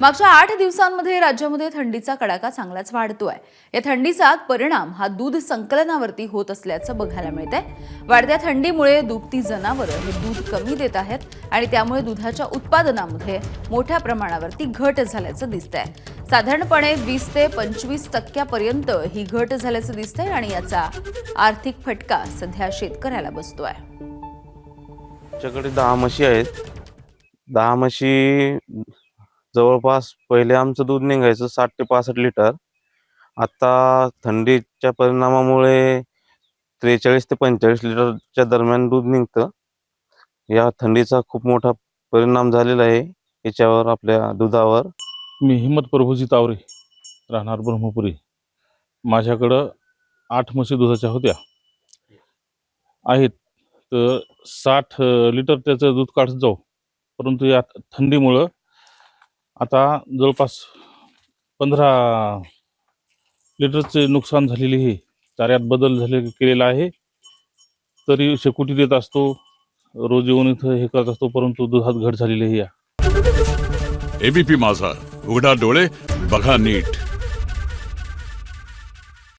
मागच्या 8 दिवसांमध्ये राज्यामध्ये थंडीचा कडाका चांगलाच वाढतोय। या थंडीचा परिणाम हा दूध संकलनावरती होत असल्याचं बघायला मिळतंय। वाढत्या थंडीमुळे दुभती जनावरं हे दूध कमी देत आहेत आणि त्यामुळे दुधाच्या उत्पादनामध्ये मोठ्या प्रमाणावरती घट झाल्याचं दिसतंय। साधारणपणे 20 ते 25% पर्यंत ही घट झाल्याचं दिसतंय आणि याचा आर्थिक फटका सध्या शेतकऱ्याला बसतोय। आमच्याकडे 10 म्हशी आहेत। 10 म्हशी जवळपास पहिले आमचं दूध निघायचं 60 ते 65 लिटर। आता थंडीच्या परिणामामुळे 43 ते 45 लिटरच्या दरम्यान दूध निघतं। या थंडीचा खूप मोठा परिणाम झालेला आहे याच्यावर, आपल्या दुधावर। मी हिम्मत प्रभुजी तावरे, राहणार ब्रह्मपुरी। माझ्याकडं 8 म्हशी दुधाच्या होत्या आहेत, तर 60 लिटर त्याचं दूध काढत जाऊ, परंतु या थंडीमुळं आता जवळपास 15 लिटरचे नुकसान झालेले आहे। चाऱ्यात बदल केलेला आहे, तरी शेकोटी देत असतो, रोज येऊन इथं हे करत असतो, परंतु दुधात घट झालेली आहे। एबीपी माझा, उघडा डोळे बघा नीट।